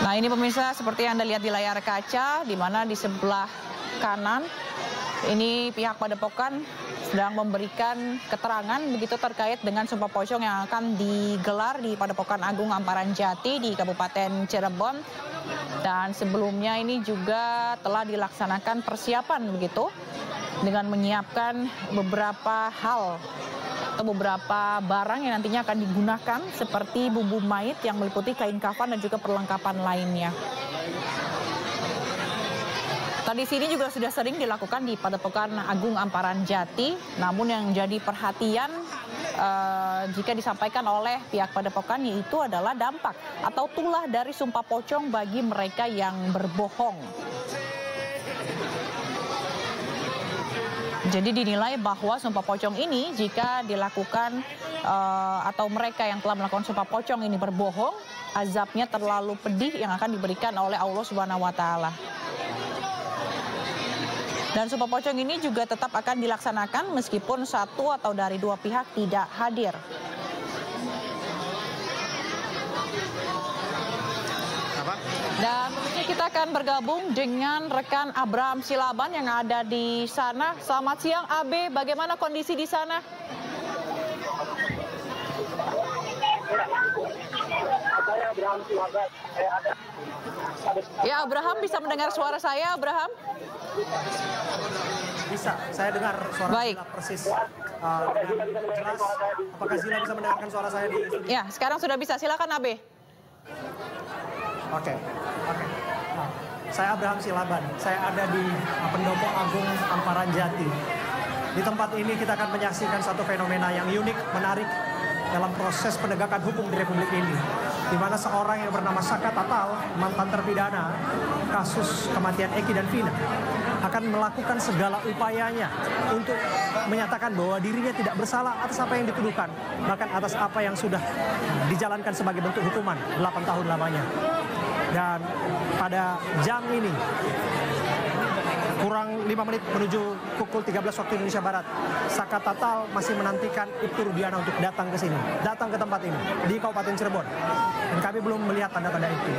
Nah, ini pemirsa seperti yang Anda lihat di layar kaca, di mana di sebelah kanan ini pihak Padepokan sedang memberikan keterangan begitu terkait dengan Sumpah Pocong yang akan digelar di Padepokan Agung Amparan Jati di Kabupaten Cirebon. Dan sebelumnya ini juga telah dilaksanakan persiapan begitu dengan menyiapkan beberapa hal atau beberapa barang yang nantinya akan digunakan seperti bumbu mait yang meliputi kain kafan dan juga perlengkapan lainnya. Tradisi ini juga sudah sering dilakukan di Padepokan Agung Amparan Jati, namun yang jadi perhatian jika disampaikan oleh pihak Padepokan yaitu adalah dampak atau tulah dari Sumpah Pocong bagi mereka yang berbohong. Jadi dinilai bahwa Sumpah Pocong ini jika dilakukan atau mereka yang telah melakukan Sumpah Pocong ini berbohong, azabnya terlalu pedih yang akan diberikan oleh Allah Subhanahu wa Ta'ala. Dan Sumpah Pocong ini juga tetap akan dilaksanakan meskipun satu atau dari dua pihak tidak hadir. Dan tentunya kita akan bergabung dengan rekan Abraham Silaban yang ada di sana. Selamat siang AB, bagaimana kondisi di sana? Ya, Abraham bisa mendengar suara saya, Abraham? Bisa, saya dengar suara Baik. Zila persis dengan jelas. Apakah Zila bisa mendengarkan suara saya di studio? Ya, sekarang sudah bisa. Silakan AB. Oke. Nah, saya Abraham Silaban. Saya ada di Pendopo Agung Amparan Jati. Di tempat ini kita akan menyaksikan satu fenomena yang unik, menarik dalam proses penegakan hukum di Republik ini, di mana seorang yang bernama Saka Tatal, mantan terpidana kasus kematian Eki dan Vina, akan melakukan segala upayanya untuk menyatakan bahwa dirinya tidak bersalah atas apa yang dituduhkan, bahkan atas apa yang sudah dijalankan sebagai bentuk hukuman 8 tahun lamanya. Dan pada jam ini, kurang 5 menit menuju pukul 13 waktu Indonesia Barat, Saka Tatal masih menantikan Ibtu Rudiana untuk datang ke sini, datang ke tempat ini di Kabupaten Cirebon. Dan kami belum melihat tanda-tanda itu.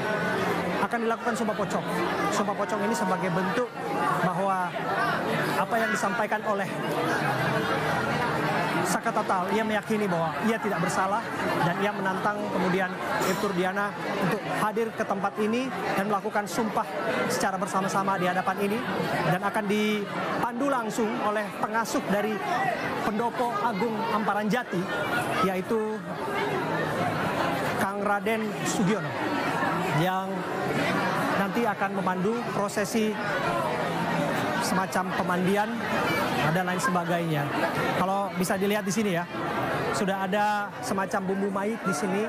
Akan dilakukan Sumpah Pocong. Sumpah Pocong ini sebagai bentuk bahwa apa yang disampaikan oleh Saka Tatal, ia meyakini bahwa ia tidak bersalah dan ia menantang kemudian Ibtu Rudiana untuk hadir ke tempat ini dan melakukan sumpah secara bersama-sama di hadapan ini, dan akan dipandu langsung oleh pengasuh dari Pendopo Agung Amparan Jati, yaitu Kang Raden Sugiono, yang nanti akan memandu prosesi semacam pemandian dan lain sebagainya. Kalau bisa dilihat di sini ya, sudah ada semacam bumbu mait di sini,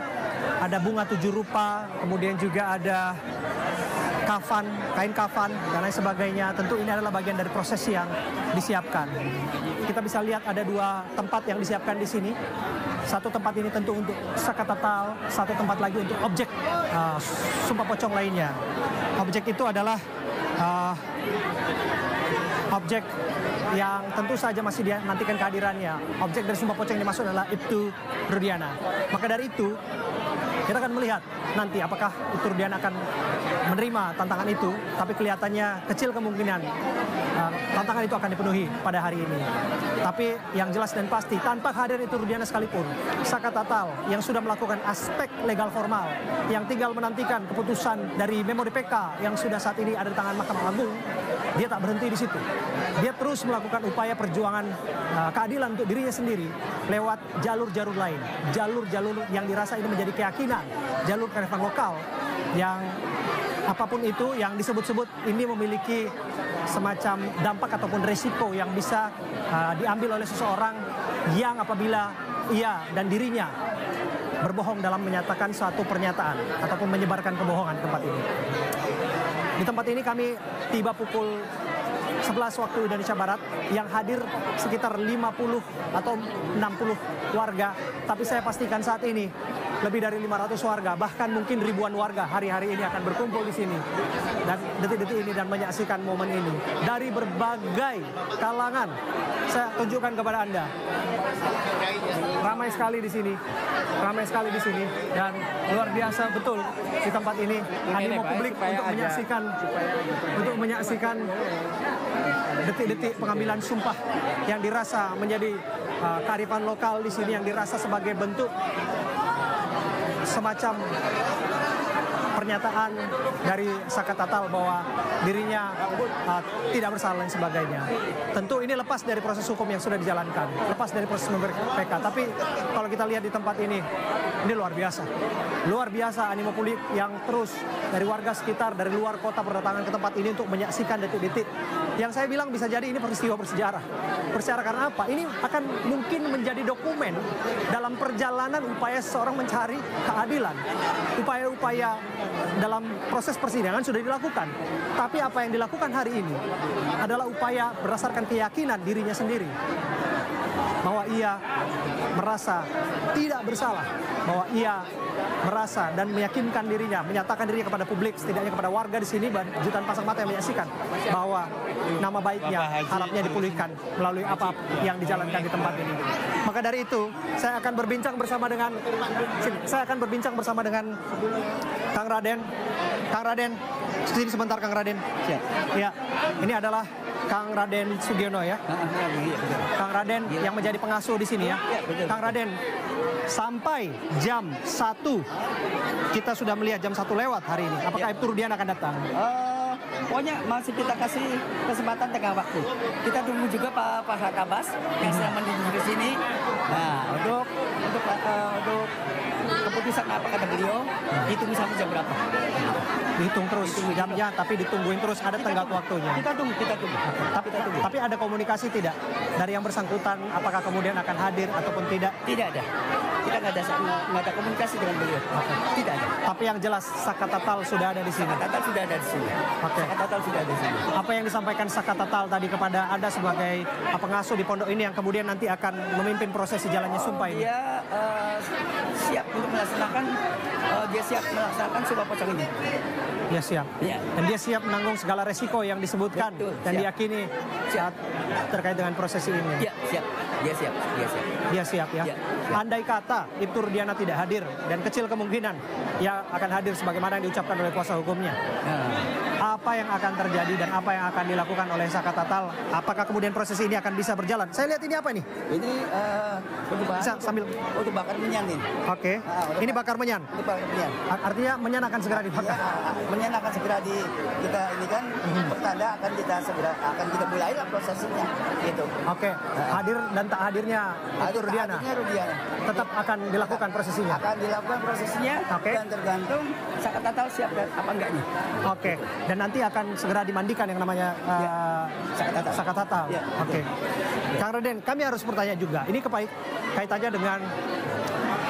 ada bunga 7 rupa, kemudian juga ada kafan, kain kafan dan lain sebagainya. Tentu ini adalah bagian dari prosesi yang disiapkan. Kita bisa lihat ada 2 tempat yang disiapkan di sini. Satu tempat ini tentu untuk Saka Tatal, satu tempat lagi untuk objek Sumpah Pocong lainnya. Objek itu adalah objek yang tentu saja masih dinantikan kehadirannya. Objek dari Sumpah Pocong yang dimaksud adalah Ibtu Rudiana. Maka dari itu, kita akan melihat nanti apakah Ibtu Rudiana akan menerima tantangan itu, tapi kelihatannya kecil kemungkinan tantangan itu akan dipenuhi pada hari ini. Tapi yang jelas dan pasti, tanpa hadir Ibtu Rudiana sekalipun, Saka Tatal yang sudah melakukan aspek legal formal, yang tinggal menantikan keputusan dari memo DPK yang sudah saat ini ada di tangan Mahkamah Agung, dia tak berhenti di situ. Dia terus melakukan upaya perjuangan keadilan untuk dirinya sendiri lewat jalur-jalur lain, jalur-jalur yang dirasa ini menjadi keyakinan, jalur kearifan lokal yang apapun itu yang disebut-sebut ini memiliki semacam dampak ataupun resiko yang bisa diambil oleh seseorang yang apabila ia dan dirinya berbohong dalam menyatakan suatu pernyataan ataupun menyebarkan kebohongan di tempat ini. Di tempat ini kami tiba pukul 11 waktu Indonesia Barat yang hadir sekitar 50 atau 60 warga. Tapi saya pastikan saat ini lebih dari 500 warga, bahkan mungkin ribuan warga hari-hari ini akan berkumpul di sini dan detik-detik ini dan menyaksikan momen ini dari berbagai kalangan. Saya tunjukkan kepada Anda, ramai sekali di sini, dan luar biasa betul di tempat ini animo publik untuk menyaksikan detik-detik pengambilan sumpah yang dirasa menjadi kearifan lokal di sini, yang dirasa sebagai bentuk semacam pernyataan dari Saka Tatal bahwa dirinya tidak bersalah dan sebagainya. Tentu ini lepas dari proses hukum yang sudah dijalankan, lepas dari proses memberi PK. Tapi kalau kita lihat di tempat ini luar biasa. Luar biasa animo publik yang terus dari warga sekitar, dari luar kota berdatangan ke tempat ini untuk menyaksikan detik-detik yang saya bilang bisa jadi ini peristiwa bersejarah. Bersejarah karena apa? Ini akan mungkin menjadi dokumen dalam perjalanan upaya seseorang mencari keadilan. Upaya-upaya dalam proses persidangan sudah dilakukan. Tapi apa yang dilakukan hari ini adalah upaya berdasarkan keyakinan dirinya sendiri. Bahwa ia merasa tidak bersalah. Bahwa ia merasa dan meyakinkan dirinya, menyatakan dirinya kepada publik, setidaknya kepada warga di sini, jutaan pasang mata yang menyaksikan bahwa nama baiknya harapnya dipulihkan melalui apa yang dijalankan di tempat ini. Maka dari itu, saya akan berbincang bersama dengan Kang Raden. Kang Raden, sini sebentar Kang Raden. Siap. Ya, ini adalah Kang Raden Sugiono ya. Kang Raden yang menjadi pengasuh di sini ya. Kang Raden, sampai jam 1 kita sudah melihat jam 1 lewat hari ini. Apakah Ibtu Rudiana akan datang? Pokoknya masih kita kasih kesempatan tengah waktu. Kita tunggu juga Pak Hatabas yang sedang menuju ke sini. Nah, untuk keputusan apa kata beliau, ditunggu sampai jam berapa? Dihitung terus jamnya, tapi ditungguin terus, ada tenggat waktunya. Kita tunggu. Tapi ada komunikasi tidak dari yang bersangkutan, apakah kemudian akan hadir ataupun tidak? Tidak ada. Kita nggak ada komunikasi dengan beliau. Tidak ada. Tapi yang jelas Saka Tatal sudah ada di sini. Saka Tatal sudah ada di sini. Saka Tatal sudah ada di sini. Apa yang disampaikan Saka Tatal tadi kepada Anda sebagai pengasuh di pondok ini yang kemudian nanti akan memimpin prosesi jalannya sumpah ini? Dia siap untuk melaksanakan, sumpah pocong ini. Dia siap. Ya. Dan dia siap menanggung segala resiko yang disebutkan. Betul, dan diyakini saat terkait dengan prosesi ini. Ya, siap. Dia siap. Dia siap ya. Andai kata Ibtu Rudiana tidak hadir dan kecil kemungkinan ia akan hadir sebagaimana yang diucapkan oleh kuasa hukumnya. Apa yang akan terjadi dan apa yang akan dilakukan oleh Saka Tatal? Apakah kemudian proses ini akan bisa berjalan? Saya lihat ini apa nih? Ini untuk bakar menyan ini. Oke. Ini bakar menyan. Untuk bakar menyan. Artinya menyan akan segera dibakar. Ya, menyan akan segera kita ini kan pertanda akan kita mulai lah prosesnya gitu. Oke. Hadir dan tak hadirnya Ibtu Rudiana. Tetap akan dilakukan prosesinya. Akan dilakukan prosesinya. Dan tergantung Saka Tatal siap apa enggaknya. Oke. Dan nanti akan segera dimandikan yang namanya Saka Tatal. Ya. Oke. Kang Raden, kami harus bertanya juga. Ini kaitannya dengan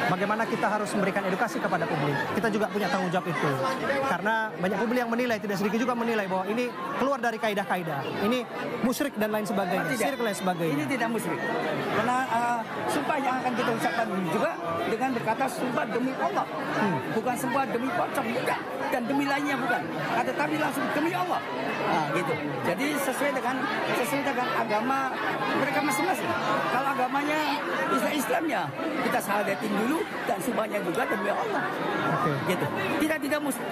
bagaimana kita harus memberikan edukasi kepada publik. Kita juga punya tanggung jawab itu. Karena banyak publik yang menilai, tidak sedikit juga menilai bahwa ini keluar dari kaidah-kaidah. Ini musyrik dan lain sebagainya. Syirik dan lain sebagainya. Ini tidak musyrik. Karena sumpah yang akan kita ucapkan juga dengan berkata sumpah demi Allah. Bukan sumpah demi pocong, bukan. Dan demi lainnya bukan. Tetapi langsung demi Allah. Nah, gitu. Jadi sesuai dengan agama mereka masing-masing. Kalau agamanya Islamnya, kita syahadatin dulu dan sumpahnya juga demi Allah. Gitu. Tidak musyrik.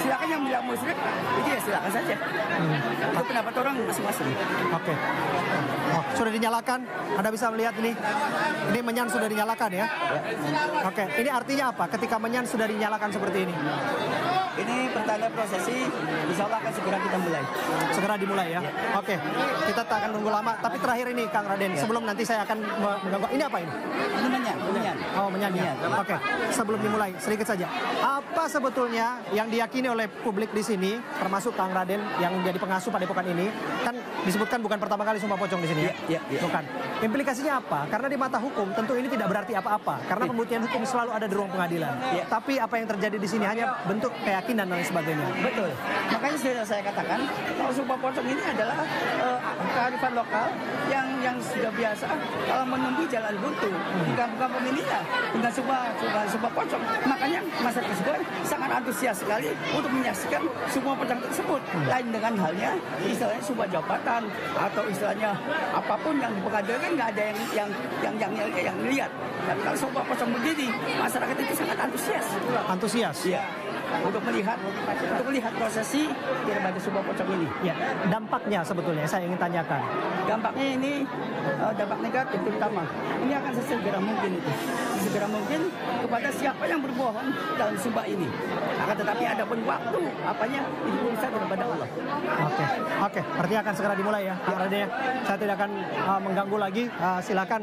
Silakan yang bilang musyrik, itu ya silakan saja. Itu pendapat orang masing-masing. Oke. Sudah dinyalakan. Anda bisa melihat ini. Ini menyan sudah dinyalakan ya. Oke. Ini artinya apa? Ketika menyan sudah dinyalakan seperti ini. Ini pertanda prosesi, insya Allah akan segera kita mulai. Segera dimulai ya? Oke, kita tak akan nunggu lama. Tapi terakhir ini Kang Raden, sebelum nanti saya akan mengganggu. Ini apa ini? Menyan. Oh, menyanyi. Oke, sebelum dimulai sedikit saja. Apa sebetulnya yang diyakini oleh publik di sini, termasuk Kang Raden yang menjadi pengasuh Padepokan ini, kan disebutkan bukan pertama kali Sumpah Pocong di sini ya? Iya. Bukan. Implikasinya apa? Karena di mata hukum tentu ini tidak berarti apa-apa, karena pembuktian hukum selalu ada di ruang pengadilan. Iya. Tapi apa yang terjadi di sini hanya bentuk keyakinan dan lain sebagainya. Betul. Makanya sudah saya katakan kalau Sumpah Pocong ini adalah kearifan lokal yang sudah biasa kalau menempuh jalan buntu di kampung-kampung ini ya dengan Sumpah Pocong. Makanya masyarakat tersebut sangat antusias sekali untuk menyaksikan Sumpah Pocong tersebut. Lain dengan halnya istilahnya sumpah jabatan atau istilahnya apapun yang di pengadilan kan nggak ada yang lihat. Dan kalau Sumpah Pocong begini masyarakat itu sangat antusias. Antusias? Iya. Untuk melihat prosesi daripada Sumpah Pocong ini. Ya, dampaknya sebetulnya saya ingin tanyakan. Dampaknya ini dampak negatif terutama. Ini akan sesegera mungkin itu. Sesegera mungkin kepada siapa yang berbohong dalam sumpah ini. Akan tetapi ada pun waktu apanya itu bisa daripada Allah. Oke. Berarti akan segera dimulai ya, Kang Raden ya. Saya tidak akan mengganggu lagi. Silakan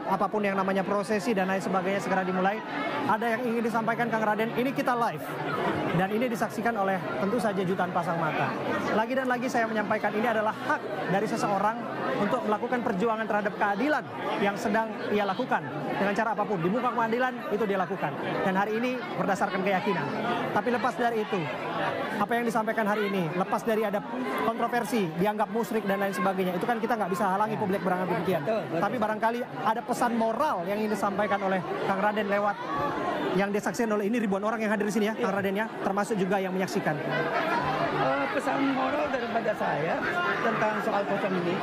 apapun yang namanya prosesi dan lain sebagainya segera dimulai. Ada yang ingin disampaikan Kang Raden? Ini kita live. Dan ini disaksikan oleh tentu saja jutaan pasang mata. Lagi dan lagi saya menyampaikan ini adalah hak dari seseorang untuk melakukan perjuangan terhadap keadilan yang sedang ia lakukan. Dengan cara apapun, di muka pengadilan itu dia lakukan. Dan hari ini berdasarkan keyakinan. Tapi lepas dari itu, apa yang disampaikan hari ini, lepas dari ada kontroversi, dianggap musyrik dan lain sebagainya, itu kan kita nggak bisa halangi publik berangkat demikian. Tapi barangkali ada pesan moral yang ingin disampaikan oleh Kang Raden lewat yang disaksikan oleh ini ribuan orang yang hadir di sini ya, Kang Raden ya, termasuk juga yang menyaksikan. Pesan moral daripada saya tentang soal pocong ini,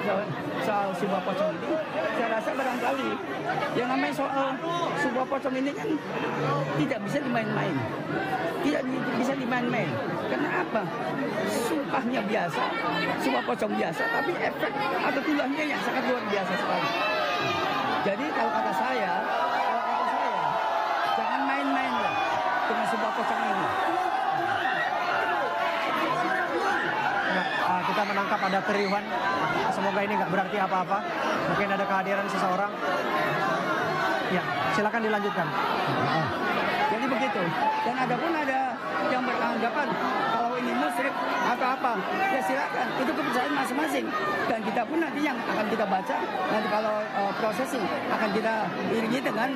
soal Sumpah Pocong ini, saya rasa barangkali yang namanya soal Sumpah Pocong ini kan tidak bisa dimain-main. Tidak bisa dimain-main. Karena apa? Sumpahnya biasa, Sumpah Pocong biasa, tapi efek atau tulahnya yang sangat luar biasa sekali. Jadi kalau kata saya, jangan main-main lah dengan Sumpah Pocong ini. Kita menangkap ada keriuhan. Semoga ini nggak berarti apa-apa. Mungkin ada kehadiran seseorang. Ya, silakan dilanjutkan. Jadi begitu. Dan ada pun ada yang beranggapan kalau ini musyrik atau apa, ya silakan. Itu kepercayaan masing-masing. Dan kita pun nanti yang akan kita baca, nanti kalau prosesi akan kita iringi dengan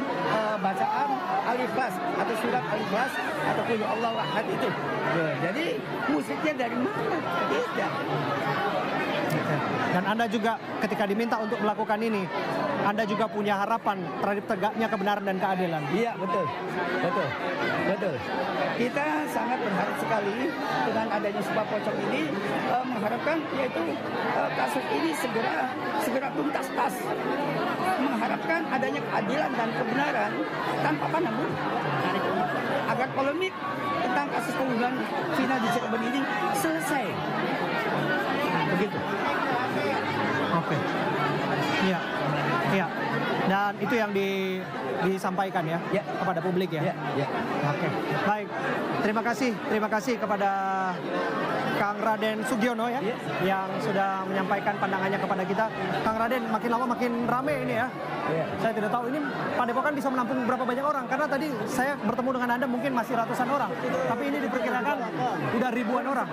bacaan Al-Ikhlas atau surat Al-Ikhlas atau Qul Huwallahu Ahad itu. Jadi musyriknya dari mana? Tidak. Dan Anda juga ketika diminta untuk melakukan ini, Anda juga punya harapan terhadap tegaknya kebenaran dan keadilan. Iya, betul. Kita sangat berharap sekali dengan adanya Sumpah Pocong ini, mengharapkan yaitu kasus ini segera tuntas. Mengharapkan adanya keadilan dan kebenaran tanpa pandang bulu. Agar polemik tentang kasus pembunuhan Vina di Cirebon ini selesai. Begitu. Oke. Iya. Dan itu yang disampaikan ya, kepada publik ya. Oke. Baik. Terima kasih kepada Kang Raden Sugiono ya, yang sudah menyampaikan pandangannya kepada kita. Kang Raden, makin lama makin rame ini ya. Saya tidak tahu ini Padepokan bisa menampung berapa banyak orang, karena tadi saya bertemu dengan Anda mungkin masih ratusan orang, tapi ini diperkirakan udah ribuan orang.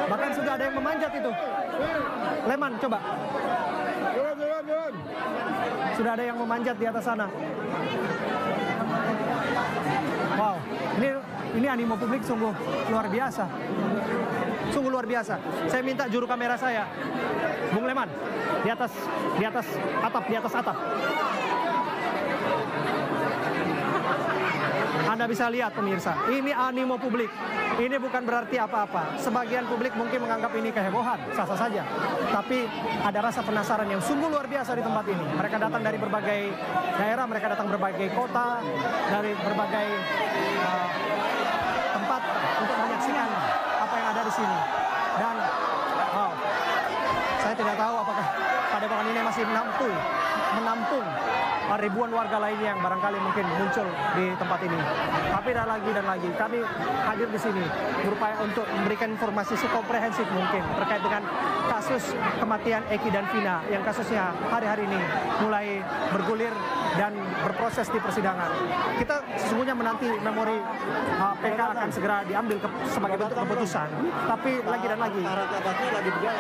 Bahkan sudah ada yang memanjat itu. Leman, coba. Sudah ada yang memanjat di atas sana. Wow, ini animo publik sungguh luar biasa. Sungguh luar biasa. Saya minta juru kamera saya, Bung Leman, di atas atap. Anda bisa lihat pemirsa, ini animo publik. Ini bukan berarti apa-apa. Sebagian publik mungkin menganggap ini kehebohan, sah-sah saja. Tapi ada rasa penasaran yang sungguh luar biasa di tempat ini. Mereka datang dari berbagai daerah, mereka datang berbagai kota, dari berbagai tempat untuk menyaksikan apa yang ada di sini. Dan saya tidak tahu apakah Padepokan ini masih menampung ribuan warga lainnya yang barangkali mungkin muncul di tempat ini. Tapi dan lagi kami hadir di sini berupaya untuk memberikan informasi sekomprehensif mungkin terkait dengan kasus kematian Eki dan Vina yang kasusnya hari-hari ini mulai bergulir dan berproses di persidangan. Kita sesungguhnya menanti memori PK akan segera diambil sebagai bentuk keputusan. Tapi lagi dan lagi,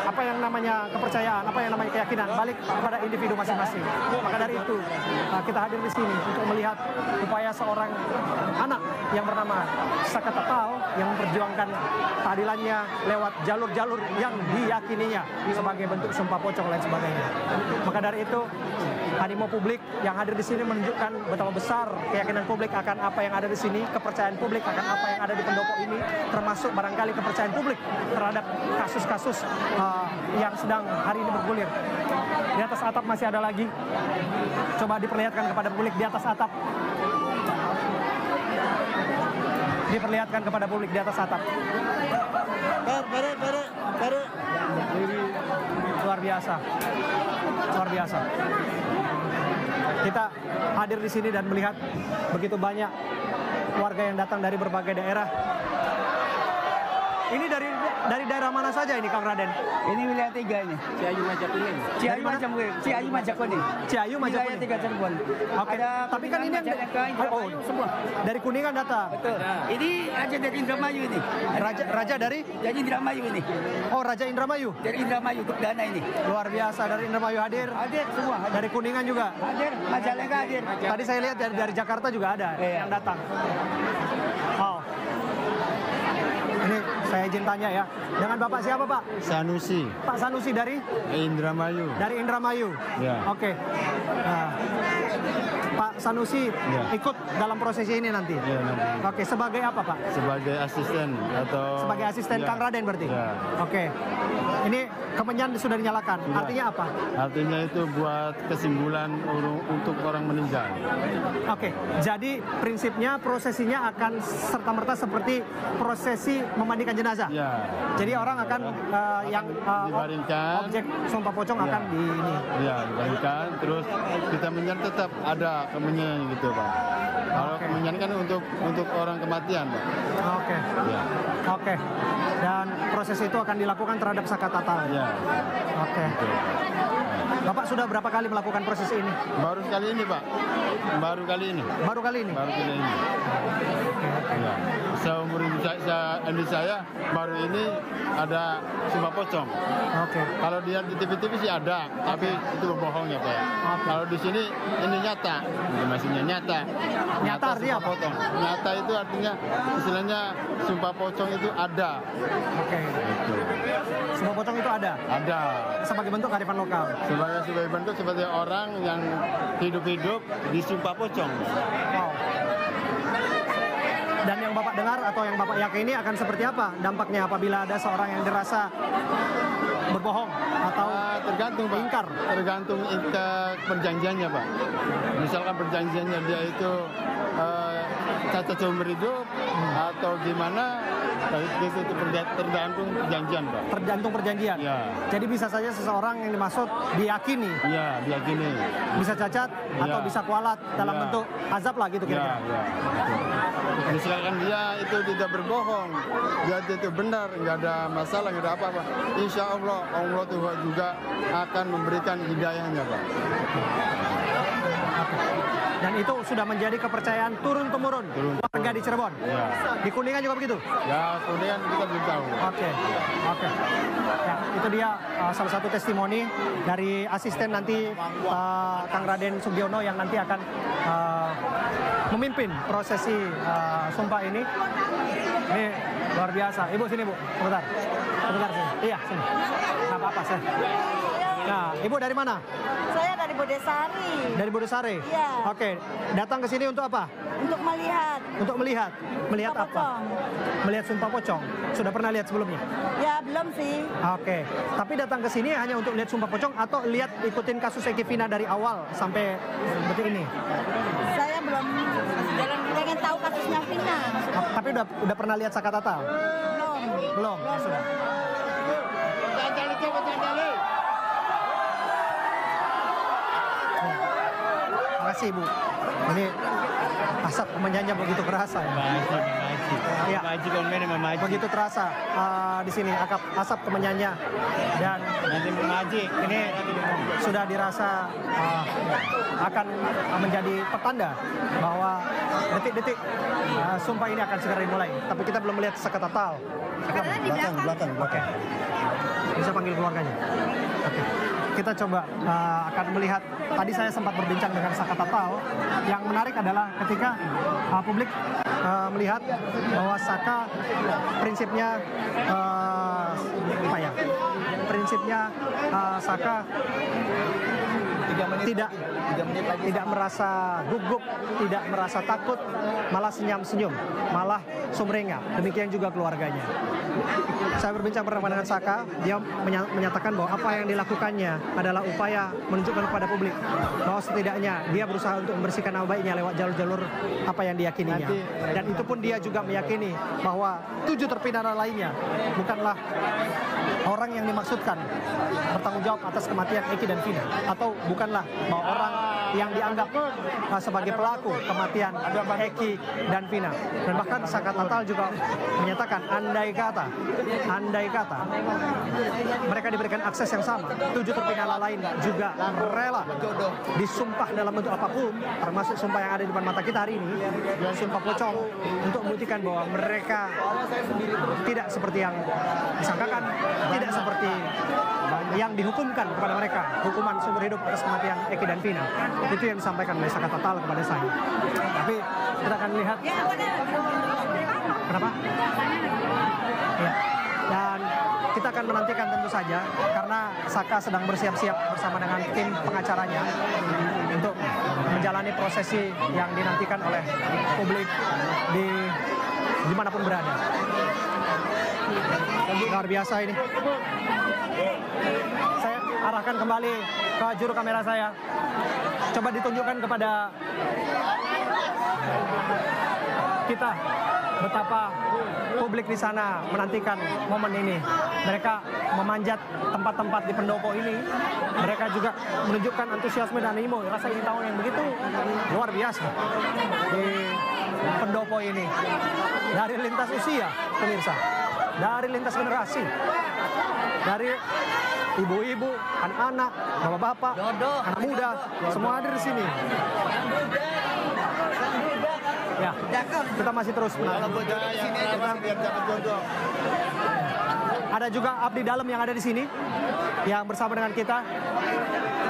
apa yang namanya kepercayaan, apa yang namanya keyakinan balik kepada individu masing-masing. Maka dari itu kita hadir di sini untuk melihat upaya seorang anak yang bernama Saka Tatal yang memperjuangkan keadilannya lewat jalur-jalur yang diyakininya sebagai bentuk sumpah pocong dan sebagainya. Maka dari itu animo publik yang hadir di sini menunjukkan betapa besar keyakinan publik akan apa yang ada di sini, kepercayaan publik akan apa yang ada di pendopo ini, termasuk barangkali kepercayaan publik terhadap kasus-kasus yang sedang hari ini bergulir. Di atas atap masih ada lagi. Coba diperlihatkan kepada publik di atas atap. Diperlihatkan kepada publik di atas atap. Luar biasa. Luar biasa. Kita hadir di sini dan melihat begitu banyak warga yang datang dari berbagai daerah. Ini dari daerah mana saja ini, Kang Raden? Ini wilayah 3 ini. Ciayu Majakuning. Ciayu Majakuning. Ciayu Majakuning. Wilayah 3 Cirebon. Oke. Tapi kan ini yang semua dari Kuningan datang. Betul. Ini Raja dari Indramayu ini. Raja dari Indramayu ini. Oh, Raja Indramayu. Dari Indramayu Dana ini. Luar biasa, dari Indramayu hadir. Hadir semua. Dari Kuningan juga. Hadir. Majalengka hadir. Tadi saya lihat dari Jakarta juga ada yang datang. Wow. Ini saya izin tanya ya. Dengan Bapak siapa, Pak? Sanusi. Pak Sanusi dari? Indramayu. Dari Indramayu. Ya. Oke. Nah, Pak Sanusi ikut dalam prosesi ini nanti? Ya, nanti. Oke, sebagai apa, Pak? Sebagai asisten atau... Sebagai asisten Kang Raden berarti? Ya. Oke. Ini kemenyan sudah dinyalakan. Ya. Artinya apa? Artinya itu buat kesimpulan untuk orang meninggal. Oke, jadi prinsipnya prosesinya akan serta-merta seperti prosesi memandikan jenazah. Ya. Jadi orang akan dibaringkan. objek sumpah pocong akan di ini. Ya, dibaringkan. Terus kita menyan tetap ada kemenyan gitu, Pak. Kalau kemenyan kan untuk orang kematian, Pak. Oke. Ya. Oke. Dan proses itu akan dilakukan terhadap Saka Tatal. Ya. Oke. Bapak sudah berapa kali melakukan proses ini? Baru kali ini, Pak. Baru kali ini. Baru kali ini? Baru kali ini. Ya. Seumur hidup saya baru ini ada sumpah pocong. Oke. Kalau dia di TV-TV sih ada, tapi itu bohong ya, Pak. Kalau di sini ini nyata, maksudnya nyata. Nyata artinya apa? Pocong. Nyata itu artinya istilahnya sumpah pocong itu ada. Oke. Gitu. Sumpah pocong itu ada? Ada. Sebagai bentuk kearifan lokal? Sebagai bentuk seperti orang yang hidup-hidup di sumpah pocong. Wow. Dan yang Bapak dengar atau yang Bapak yakini akan seperti apa dampaknya apabila ada seorang yang dirasa berbohong atau tergantung, Pak. ingkar? Tergantung perjanjiannya, Pak. Misalkan perjanjiannya dia itu cacat seumur hidup atau gimana, itu tergantung perjanjian, Pak. Tergantung perjanjian? Ya. Jadi bisa saja seseorang yang dimaksud diyakini? Iya, diyakini. Bisa cacat atau bisa kualat dalam bentuk azab lah gitu kira-kira? Ya. Misalkan dia itu tidak berbohong, dia itu benar, nggak ada masalah, nggak ada apa-apa. Insya Allah, Allah Tuhan juga akan memberikan hidayahnya, Pak. Dan itu sudah menjadi kepercayaan turun-temurun warga di Cirebon? Ya. Di Kuningan juga begitu? Ya, Kuningan kita belum tahu. Oke. Ya, itu dia salah satu testimoni dari asisten nanti Kang Raden Sugiono yang nanti akan memimpin prosesi sumpah ini. Ini luar biasa. Ibu sini, Bu. Sebentar sini. Iya, sini. Nggak apa-apa, saya. Nah, Ibu dari mana? Saya dari Bodesari. Dari Bodesari? Iya. Oke. Datang ke sini untuk apa? Untuk melihat. Untuk melihat? Melihat Sumpah apa? pocong. Melihat sumpah pocong. Sudah pernah lihat sebelumnya? Ya, belum sih. Oke. Tapi datang ke sini hanya untuk lihat sumpah pocong atau lihat ikutin kasus Eki Vina dari awal sampai detik ini? Saya belum pengen tahu kasusnya Vina. Tapi udah pernah lihat Saka Tatal? Belum. Ya, sudah. kasih Bu. Ini asap kemenyannya begitu kerasa ya. Ya. Begitu terasa di sini asap kemenyannya, dan ini sudah dirasa akan menjadi pertanda bahwa detik-detik sumpah ini akan segera dimulai. Tapi kita belum melihat Saka Tatal. Belakang. Oke. Bisa panggil keluarganya. Oke. Kita coba akan melihat, tadi saya sempat berbincang dengan Saka Tatal. Yang menarik adalah ketika publik melihat bahwa Saka prinsipnya Saka tidak merasa gugup, tidak merasa takut, malah senyum-senyum, malah sumringah. Demikian juga keluarganya. Saya berbincang bersama dengan Saka, dia menyatakan bahwa apa yang dilakukannya adalah upaya menunjukkan kepada publik bahwa setidaknya dia berusaha untuk membersihkan nama baiknya lewat jalur-jalur apa yang diyakininya. Dan itu pun dia juga meyakini bahwa 7 terpidana lainnya bukanlah orang yang dimaksudkan bertanggung jawab atas kematian Eki dan Vina, atau bukanlah bahwa orang yang dianggap sebagai pelaku kematian Eki dan Vina. Dan bahkan Saka Tatal juga menyatakan andai kata mereka diberikan akses yang sama, 7 terpidana lain juga rela disumpah dalam bentuk apapun, termasuk sumpah yang ada di depan mata kita hari ini, dan sumpah pocong, untuk membuktikan bahwa mereka tidak seperti yang disangkakan, tidak seperti yang dihukumkan kepada mereka, hukuman seumur hidup atas kematian Eki dan Vina. Itu yang disampaikan oleh Saka Tatal kepada saya. Tapi kita akan lihat. Kenapa? Ya. Dan kita akan menantikan tentu saja, karena Saka sedang bersiap-siap bersama dengan tim pengacaranya untuk menjalani prosesi yang dinantikan oleh publik di dimanapun berada. Luar biasa ini. Saya arahkan kembali ke juru kamera saya. Coba ditunjukkan kepada kita betapa publik di sana menantikan momen ini. Mereka memanjat tempat-tempat di pendopo ini. Mereka juga menunjukkan antusiasme dan animo, rasa ingin tahu yang begitu luar biasa di pendopo ini. Dari lintas usia, pemirsa, dari lintas generasi, dari ibu-ibu, anak-anak, bapak-bapak, anak muda, semua hadir di sini. Ya, kita masih terus ada juga abdi dalam yang ada di sini yang bersama dengan kita.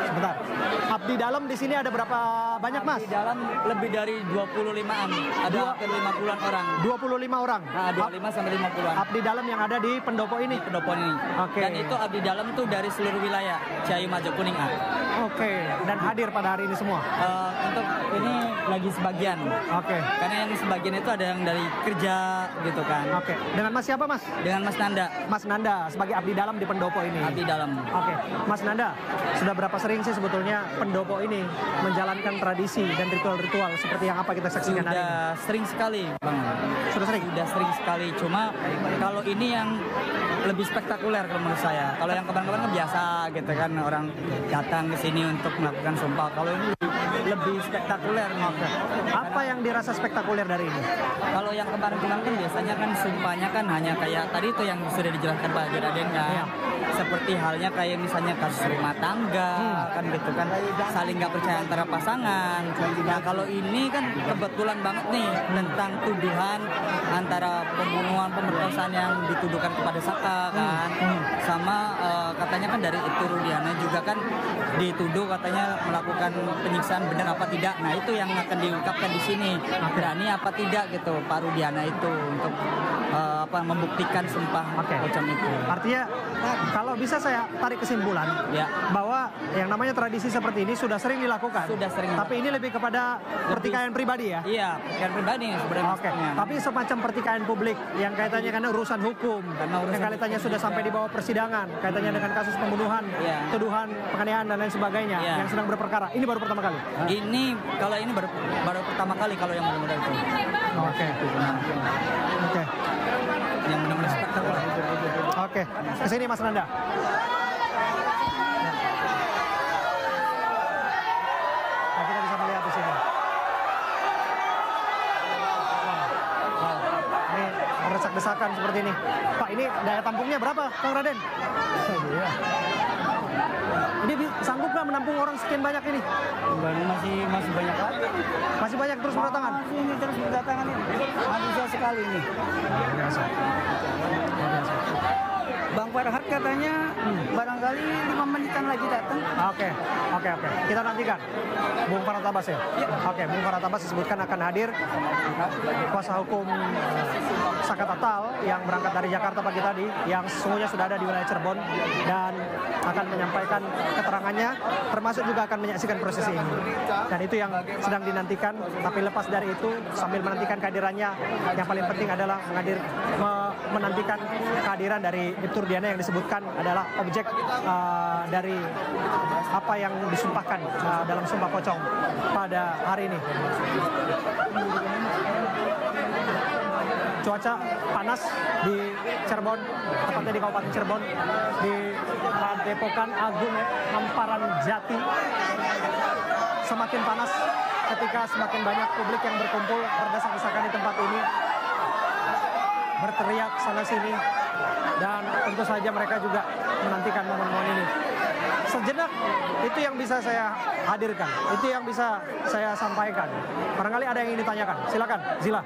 Sebentar. Abdi dalam di sini ada berapa banyak, Mas? Abdi dalam lebih dari 25-an. Ada hampir 50-an orang. 25 orang. Nah, 25 sampai 50-an. Abdi dalam yang ada di pendopo ini. Di pendopo ini. Oke. Dan itu abdi dalam tuh dari seluruh wilayah Ciayu Majapahit. Oke. Dan hadir pada hari ini semua. Untuk ini lagi sebagian. Oke. Karena yang sebagian itu ada yang dari kerja gitu kan. Oke. Dengan Mas siapa, Mas? Dengan Mas Nanda. Mas Nanda sebagai abdi dalam di pendopo ini. Abdi dalam. Oke. Mas Nanda, sudah berapa sering sih sebetulnya pendopo ini menjalankan tradisi dan ritual-ritual seperti yang apa kita saksikan hari ini? Sudah sering sekali, Bang. Sudah sering? Sudah sering sekali. Cuma kalau ini yang lebih spektakuler kalau menurut saya. Kalau yang kemarin-kemarin kan biasa gitu kan, orang datang ke sini untuk melakukan sumpah. Kalau ini lebih spektakuler. Apa yang dirasa spektakuler dari ini? Kalau yang kemarin-kemarin kan biasanya kan sumpahnya kan hanya kayak tadi itu yang sudah dijelaskan Pak Juraden kan. Iya. Seperti halnya kayak misalnya kasus rumah tangga kan gitu kan, saling nggak percaya antara pasangan. Nah kalau ini kan kebetulan banget nih tentang tuduhan antara pembunuhan, pemerkosaan yang dituduhkan kepada Saka kan, sama katanya kan dari itu Rudiana juga kan dituduh katanya melakukan penyiksaan, benar apa tidak. Nah itu yang akan diungkapkan di sini, berani apa tidak gitu Pak Rudiana itu untuk membuktikan sumpah pocong itu. Artinya kalau bisa saya tarik kesimpulan bahwa yang namanya tradisi seperti ini sudah sering dilakukan. Sudah sering. Tapi ini lebih kepada pertikaian pribadi ya? Iya, pertikaian pribadi sebenarnya. Oke. Tapi semacam pertikaian publik yang kaitannya karena urusan hukum, yang kaitannya sudah sampai di bawah persidangan, kaitannya dengan kasus pembunuhan, tuduhan penganiayaan dan lain sebagainya yang sedang berperkara. Ini baru pertama kali? Ini kalau ini baru pertama kali kalau yang benar-benar itu. Oke. Oke. Yang benar-benar spektakuler. Oke. Kesini Mas Nanda. Nah, kita bisa melihat di sini. berantakan seperti ini. Pak, ini daya tampungnya berapa, Kang Raden? Ini sanggup nggak menampung orang sekian banyak ini? Masih banyak lagi. Masih banyak terus berdatangan? Masih ini terus berdatangan ini. Antusias sekali ini. Bang Farhad katanya barangkali 5 menitan lagi datang. Oke. Kita nantikan. Bung Farhad Abbas ya? Oke, Bung Farhad Abbas disebutkan akan hadir. Kuasa hukum Saka Tatal yang berangkat dari Jakarta pagi tadi, yang sesungguhnya sudah ada di wilayah Cirebon dan akan menyampaikan keterangannya, termasuk juga akan menyaksikan proses ini. Dan itu yang sedang dinantikan. Tapi lepas dari itu, sambil menantikan kehadirannya, yang paling penting adalah menantikan kehadiran dari Ibtu Rudiana yang disebutkan adalah objek dari apa yang disumpahkan dalam Sumpah Pocong pada hari ini. Cuaca panas di Cirebon, tepatnya di Kabupaten Cirebon, di Padepokan Agung Amparan Jati. Semakin panas ketika semakin banyak publik yang berkumpul berdesak-desakan di tempat ini, berteriak sana-sini, dan tentu saja mereka juga menantikan momen-momen ini. Sejenak itu yang bisa saya hadirkan, itu yang bisa saya sampaikan. Barangkali ada yang ingin ditanyakan, silakan, Zila.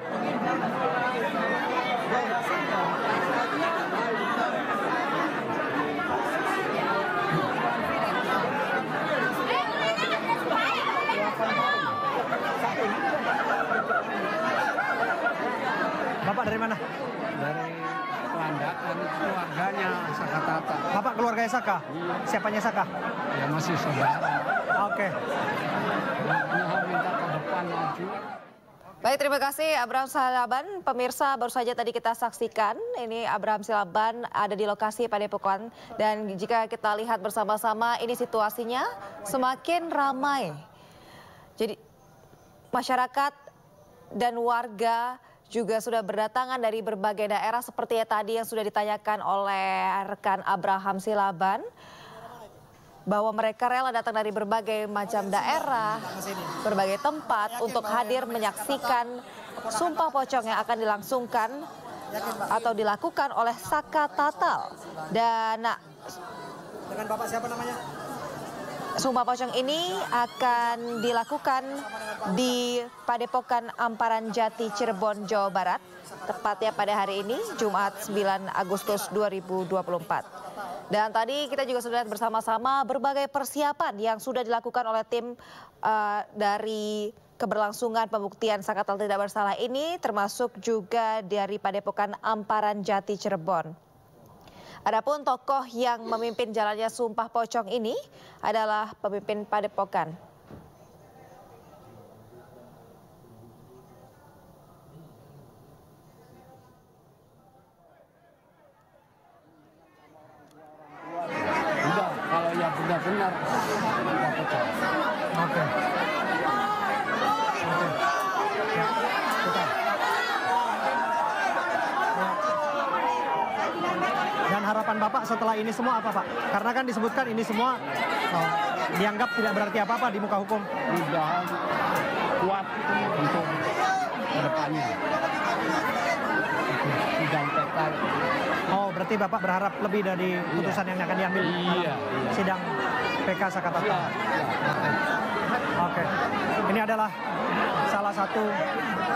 Bapak dari mana? Dari Pelandakan, keluarganya Saka Tatal. Bapak keluarganya Saka? Iya. Siapanya Saka? Ya masih saudara. Oke. Mohon minta ke depan maju. Baik, terima kasih Abraham Silaban. Pemirsa, baru saja tadi kita saksikan, ini Abraham Silaban ada di lokasi Padepokan. Dan jika kita lihat bersama-sama, ini situasinya semakin ramai. Jadi masyarakat dan warga juga sudah berdatangan dari berbagai daerah seperti tadi yang sudah ditanyakan oleh rekan Abraham Silaban, bahwa mereka rela datang dari berbagai macam daerah, berbagai tempat untuk hadir menyaksikan Sumpah Pocong yang akan dilangsungkan atau dilakukan oleh Saka Tatal. Dan Dengan Bapak siapa namanya? Sumpah Pocong ini akan dilakukan di Padepokan Amparan Jati, Cirebon, Jawa Barat. Tepatnya pada hari ini, Jumat 9 Agustus 2024. Dan tadi kita juga sudah lihat bersama-sama berbagai persiapan yang sudah dilakukan oleh tim dari keberlangsungan pembuktian Saka Tatal tidak bersalah ini, termasuk juga dari Padepokan Amparan Jati, Cirebon. Adapun tokoh yang memimpin jalannya Sumpah Pocong ini adalah pemimpin Padepokan. Udah, kalau ya benar-benar Sumpah Pocong. Oke. Dan harapan Bapak setelah ini semua apa, Pak? Karena kan disebutkan ini semua dianggap tidak berarti apa-apa di muka hukum. Mudah kuat untuk kedepannya. Sidang PK. Oh, berarti Bapak berharap lebih dari putusan yang akan diambil Iya. sidang PK Saka Tatal. Oke. Ini adalah salah satu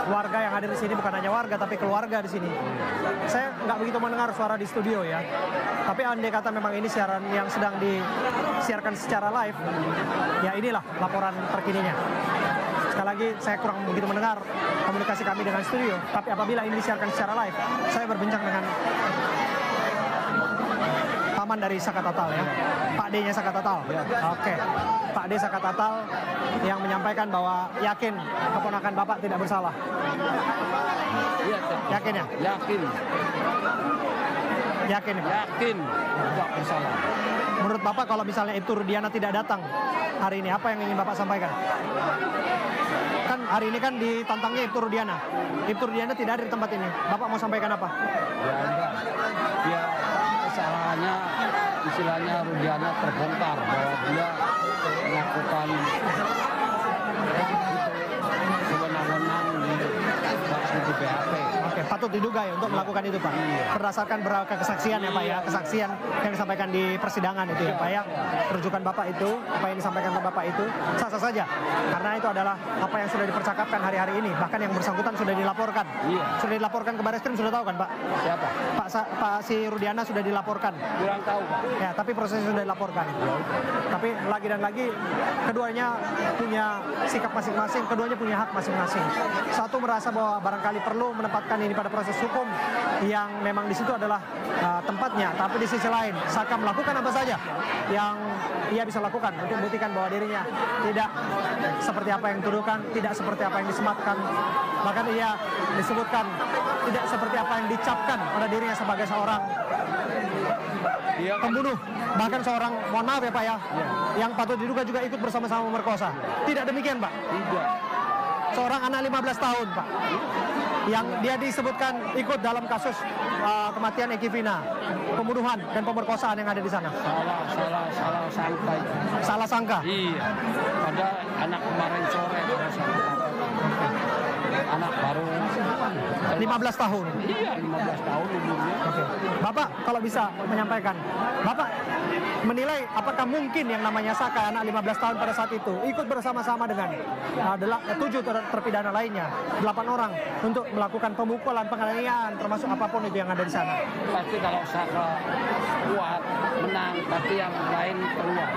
warga yang hadir di sini, bukan hanya warga tapi keluarga di sini. Saya nggak begitu mendengar suara di studio ya. Tapi andai kata memang ini siaran yang sedang disiarkan secara live, ya inilah laporan terkininya. Sekali lagi saya kurang begitu mendengar komunikasi kami dengan studio. Tapi apabila ini disiarkan secara live, saya berbincang dengan paman dari Saka Tatal ya, Pak D-nya Saka Tatal. Oke, Pak D Saka Tatal yang menyampaikan bahwa yakin keponakan Bapak tidak bersalah. Iya, Yakin ya? yakin. Yakin ya, Pak? Yakin tidak bersalah. Menurut Bapak kalau misalnya Ibtu Rudiana tidak datang hari ini, apa yang ingin Bapak sampaikan? Kan hari ini kan ditantangnya Ibtu Rudiana. Ibtu Rudiana tidak ada di tempat ini. Bapak mau sampaikan apa? Ya enggak. Dia kesalahannya istilahnya Rudiana terbongkar bahwa dia melakukan sewenang-wenang di BAP. Oke, patut patut diduga ya untuk melakukan itu Pak. Berdasarkan beberapa kesaksian ya Pak ya, kesaksian yang disampaikan di persidangan itu ya Pak ya. Rujukan Bapak itu, apa yang disampaikan oleh Bapak itu sah-sah saja. Karena itu adalah apa yang sudah dipercakapkan hari-hari ini. Bahkan yang bersangkutan sudah dilaporkan. Sudah dilaporkan ke Barreskrim, sudah tahu kan Pak? Siapa? Pak si Rudiana sudah dilaporkan. Kurang tahu Pak. Ya, tapi prosesnya sudah dilaporkan. Tapi lagi dan lagi keduanya punya sikap masing-masing, keduanya punya hak masing-masing. Satu merasa bahwa barangkali perlu menempatkan ini pada proses hukum yang memang di situ adalah tempatnya, tapi di sisi lain Saka melakukan apa saja yang ia bisa lakukan untuk membuktikan bahwa dirinya tidak seperti apa yang dituduhkan, tidak seperti apa yang disematkan, bahkan ia disebutkan tidak seperti apa yang dicapkan pada dirinya sebagai seorang pembunuh, bahkan seorang, mohon maaf ya Pak ya, yang patut diduga juga ikut bersama-sama memerkosa. Tidak demikian Pak. Seorang anak 15 tahun Pak, yang dia disebutkan ikut dalam kasus kematian Eki Vina, pembunuhan dan pemerkosaan yang ada di sana. Salah sangka itu. Salah sangka? Iya. Pada anak kemarin sore anak baru 15 tahun. Iya, 15 tahun umurnya. Oke. Bapak kalau bisa menyampaikan, Bapak menilai apakah mungkin yang namanya Saka anak 15 tahun pada saat itu ikut bersama-sama dengan 7 terpidana lainnya, 8 orang untuk melakukan pemukulan, penganiayaan, termasuk apapun itu yang ada di sana. Pasti kalau Saka kuat, menang, tapi yang lain keluar.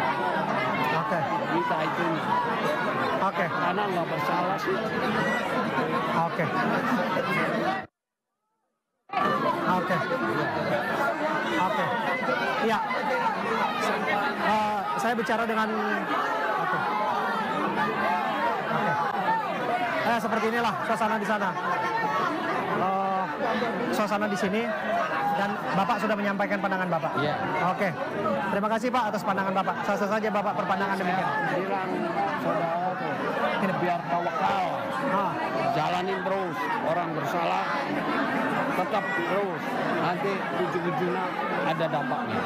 Oke. Minta itu. Oke. Karena nggak bersalah sih. Oke. Oke. Oke. Ya. Saya bicara dengan oke. Seperti inilah suasana di sana. Suasana di sini dan Bapak sudah menyampaikan pandangan Bapak. Iya. Oke. Terima kasih Pak atas pandangan Bapak. Sah-sah saja Bapak berpandangan demikian. Bilang saudara tuh, ini biar tawakal. Jalanin terus, orang bersalah tetap terus. Nanti ujung-ujungnya ada dampaknya.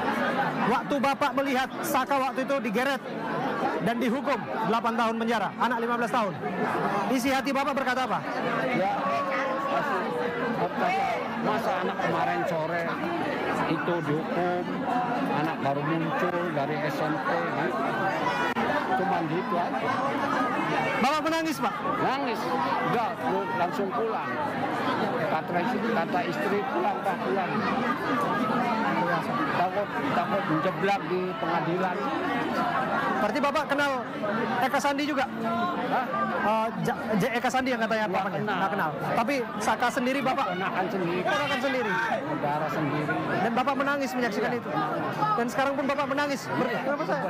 Waktu Bapak melihat Saka waktu itu digeret dan dihukum 8 tahun penjara, anak 15 tahun. Isi hati Bapak berkata apa? Ya, masa anak kemarin sore itu dihukum, anak baru muncul dari SMP, gitu. Cuman gitu aja. Bapak menangis Pak? Nangis, enggak, langsung pulang. Kata istri pulang Pak, pulang. Takut menjeblak di pengadilan. Berarti Bapak kenal Eka Sandi juga? Hah? Eka Sandi yang katanya Bapak nggak kenal. Tapi Saka sendiri Bapak? Ponakan sendiri. Ponakan sendiri. Saudara sendiri. Dan Bapak menangis menyaksikan itu. Dan sekarang pun Bapak menangis. Kenapa saya?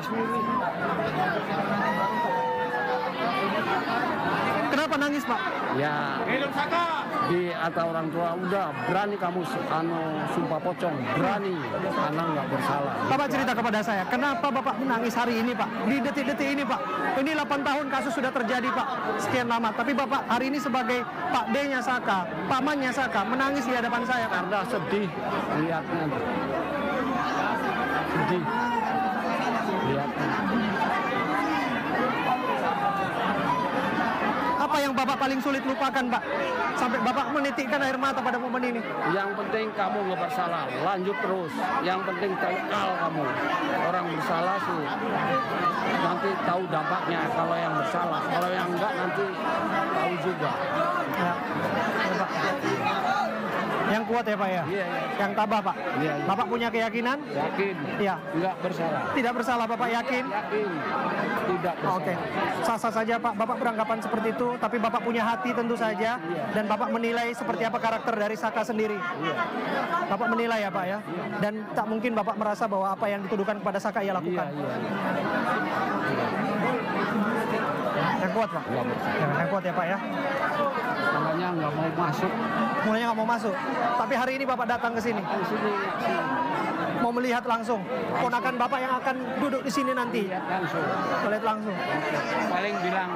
Kenapa nangis Pak? Ya, di atas orang tua udah berani kamu sumpah pocong, berani karena nggak bersalah. Bapak cerita kepada saya, kenapa Bapak menangis hari ini Pak? Di detik-detik ini Pak. Ini 8 tahun kasus sudah terjadi Pak, sekian lama. Tapi Bapak hari ini sebagai Pak D-nya Saka, pamannya Saka, menangis di hadapan saya Pak. Karena sedih lihatnya. Sedih lihatnya. Apa yang Bapak paling sulit lupakan Pak? Sampai Bapak menitikkan air mata pada momen ini. Yang penting kamu nggak bersalah, lanjut terus. Yang penting tawakal kamu. Orang bersalah sih nanti tahu dampaknya kalau yang bersalah. Kalau yang enggak nanti tahu juga. Ya, Pak. Yang kuat ya Pak ya? Iya. Yang tabah Pak? Iya. Bapak punya keyakinan? Yakin? Iya. Nggak bersalah. Tidak bersalah Bapak yakin? Yakin. Tidak bersalah. Oke, sah-sah saja Pak, Bapak beranggapan seperti itu, tapi Bapak punya hati tentu saja, dan Bapak menilai seperti apa karakter dari Saka sendiri. Bapak menilai ya Pak ya, dan tak mungkin Bapak merasa bahwa apa yang dituduhkan kepada Saka ia lakukan. Yang kuat Pak? Yang kuat ya Pak ya? Namanya nggak mau masuk. Mulanya nggak mau masuk, tapi hari ini Bapak datang ke sini. Mau melihat langsung ponakan Bapak yang akan duduk di sini nanti. Melihat langsung. Paling bilang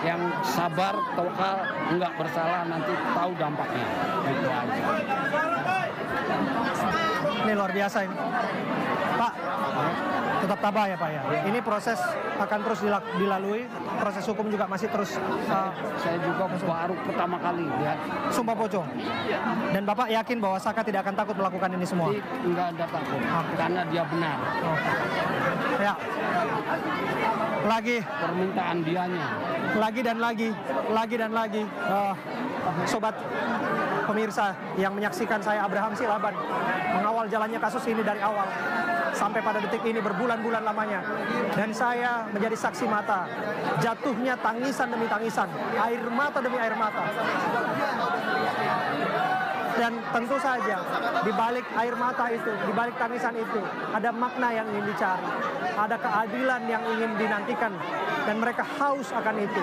yang sabar, tawakal, nggak bersalah nanti tahu dampaknya. Itu aja. Ini luar biasa ini. Pak, Tetap tabah ya Pak ya. Ini proses akan terus dilalui, proses hukum juga masih terus. Saya juga baru pertama kali lihat. Sumpah pocong. Dan Bapak yakin bahwa Saka tidak akan takut melakukan ini semua? Enggak ada takut, karena dia benar. Ya. Lagi Permintaan dianya. lagi dan lagi sobat pemirsa yang menyaksikan saya Abraham Silaban mengawal jalannya kasus ini dari awal sampai pada detik ini berbulan-bulan lamanya, dan saya menjadi saksi mata jatuhnya tangisan demi tangisan, air mata demi air mata. Dan tentu saja di balik air mata itu, di balik tangisan itu ada makna yang ingin dicari, ada keadilan yang ingin dinantikan, dan mereka haus akan itu.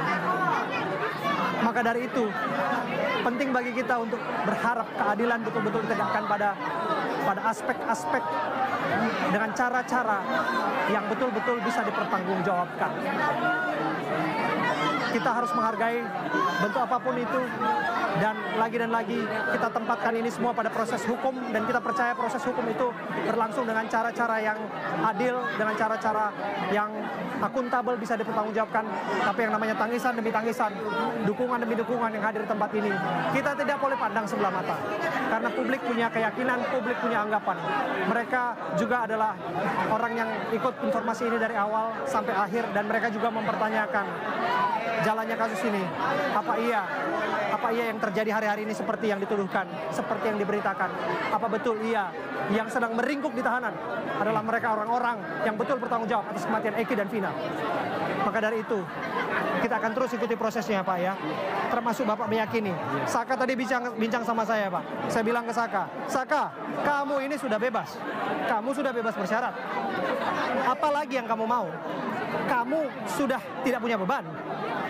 Maka dari itu penting bagi kita untuk berharap keadilan betul-betul ditegakkan pada aspek-aspek dengan cara-cara yang betul-betul bisa dipertanggungjawabkan. Kita harus menghargai bentuk apapun itu, dan lagi kita tempatkan ini semua pada proses hukum, dan kita percaya proses hukum itu berlangsung dengan cara-cara yang adil, dengan cara-cara yang akuntabel, bisa dipertanggungjawabkan. Tapi yang namanya tangisan demi tangisan, dukungan demi dukungan yang hadir di tempat ini, kita tidak boleh pandang sebelah mata, karena publik punya keyakinan, publik punya anggapan. Mereka juga adalah orang yang ikut informasi ini dari awal sampai akhir, dan mereka juga mempertanyakan jalannya kasus ini. Apa iya yang terjadi hari-hari ini seperti yang dituduhkan, seperti yang diberitakan? Apa betul iya yang sedang meringkuk di tahanan adalah mereka orang-orang yang betul bertanggung jawab atas kematian Eki dan Vina? Maka dari itu kita akan terus ikuti prosesnya Pak ya. Termasuk Bapak meyakini. Saka tadi bincang sama saya Pak. Saya bilang ke Saka, kamu ini sudah bebas. Kamu sudah bebas bersyarat. Apalagi yang kamu mau? Kamu sudah tidak punya beban.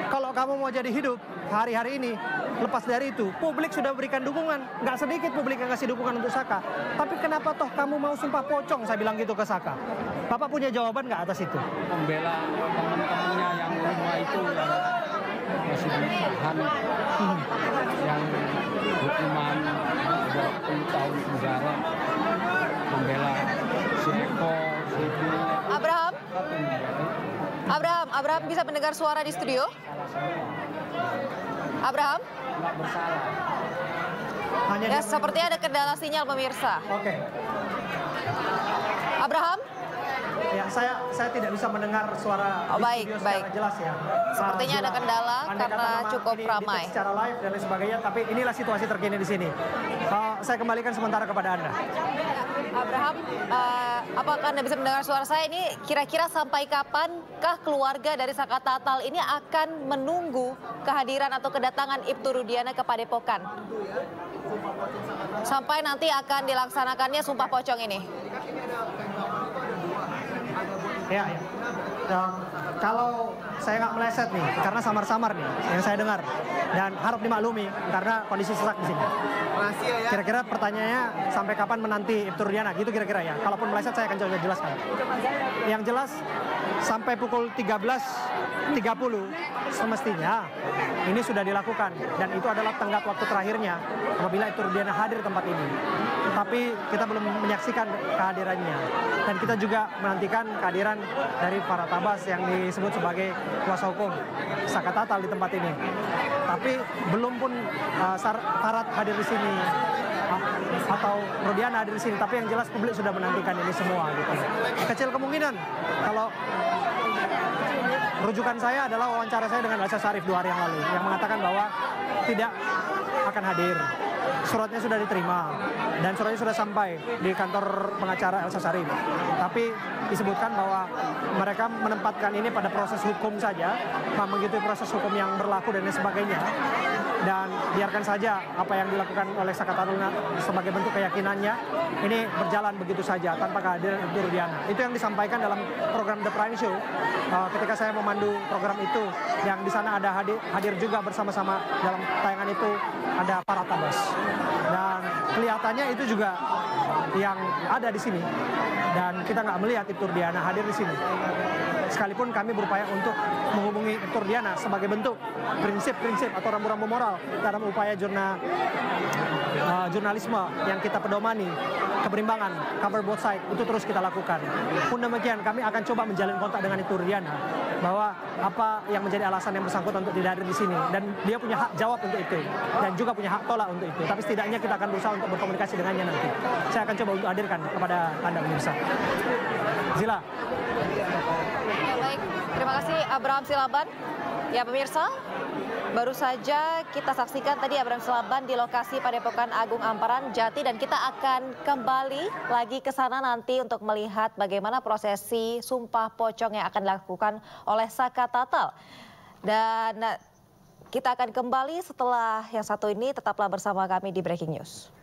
Kalau kamu mau jadi hidup hari-hari ini, lepas dari itu, publik sudah berikan dukungan. Nggak sedikit publik yang kasih dukungan untuk Saka. Tapi kenapa toh kamu mau sumpah pocong? Saya bilang gitu ke Saka. Bapak punya jawaban nggak atas itu? Membela teman-temannya yang rumah itu yang masih ditahan, yang hukuman 20 tahun penjara, membela si Eko, si Abraham bisa mendengar suara di studio? Abraham? nggak bersalah. Ya, seperti ada kendala sinyal pemirsa. Oke. Abraham? Ya, saya tidak bisa mendengar suara di Baik, studio secara baik. jelas ya. Sepertinya ada kendala karena cukup ramai. Secara live dan lain sebagainya, tapi inilah situasi terkini di sini. Saya kembalikan sementara kepada Anda. Abraham, apakah Anda bisa mendengar suara saya? Ini kira-kira sampai kapankah keluarga dari Saka Tatal ini akan menunggu kehadiran atau kedatangan Ibtu Rudiana ke Padepokan? Sampai nanti akan dilaksanakannya Sumpah Pocong ini. Ya. Kalau saya nggak meleset nih, karena samar-samar nih yang saya dengar, dan harap dimaklumi karena kondisi sesak di sini. Kira-kira pertanyaannya sampai kapan menanti Ibtu Rudiana, gitu kira-kira ya. Kalaupun meleset saya akan coba jelaskan. Yang jelas sampai pukul 13.30 semestinya ini sudah dilakukan, dan itu adalah tenggat waktu terakhirnya apabila Ibtu Rudiana hadir di tempat ini. Tapi kita belum menyaksikan kehadirannya, dan kita juga menantikan kehadiran dari para tabas yang disebut sebagai kuasa hukum Saka Tatal di tempat ini. Tapi belum pun Farad hadir di sini atau Rudiana hadir di sini, tapi yang jelas publik sudah menantikan ini semua gitu. Kecil kemungkinan kalau rujukan saya adalah wawancara saya dengan Elsa Sharif 2 hari yang lalu yang mengatakan bahwa tidak akan hadir. Suratnya sudah diterima dan suratnya sudah sampai di kantor pengacara Elsa Sharif. Tapi disebutkan bahwa mereka menempatkan ini pada proses hukum saja, mengikuti proses hukum yang berlaku dan lain sebagainya. Dan biarkan saja apa yang dilakukan oleh Saka Tatal sebagai bentuk keyakinannya ini berjalan begitu saja tanpa kehadiran Ibtu Rudiana. Itu yang disampaikan dalam program The Prime Show ketika saya memandu program itu, yang di sana ada hadir juga bersama-sama dalam tayangan itu ada para tabas. Dan kelihatannya itu juga yang ada di sini dan kita nggak melihat Ibtu Rudiana hadir di sini. Sekalipun kami berupaya untuk menghubungi Ibtu Rudiana sebagai bentuk prinsip-prinsip atau rambu-rambu moral dalam upaya jurnalisme yang kita pedomani, keberimbangan, cover both side, itu terus kita lakukan. Pun demikian, kami akan coba menjalin kontak dengan Ibtu Rudiana bahwa apa yang menjadi alasan yang bersangkutan untuk tidak hadir di sini, dan dia punya hak jawab untuk itu dan juga punya hak tolak untuk itu. Tapi setidaknya kita akan berusaha untuk berkomunikasi dengannya nanti. Saya akan coba untuk hadirkan kepada Anda pemirsa. Zila. Ya, baik, terima kasih Abraham Silaban. Ya pemirsa, baru saja kita saksikan tadi Abraham Silaban di lokasi Padepokan Agung Amparan Jati, dan kita akan kembali lagi ke sana nanti untuk melihat bagaimana prosesi Sumpah Pocong yang akan dilakukan oleh Saka Tatal. Dan kita akan kembali setelah yang satu ini, tetaplah bersama kami di Breaking News.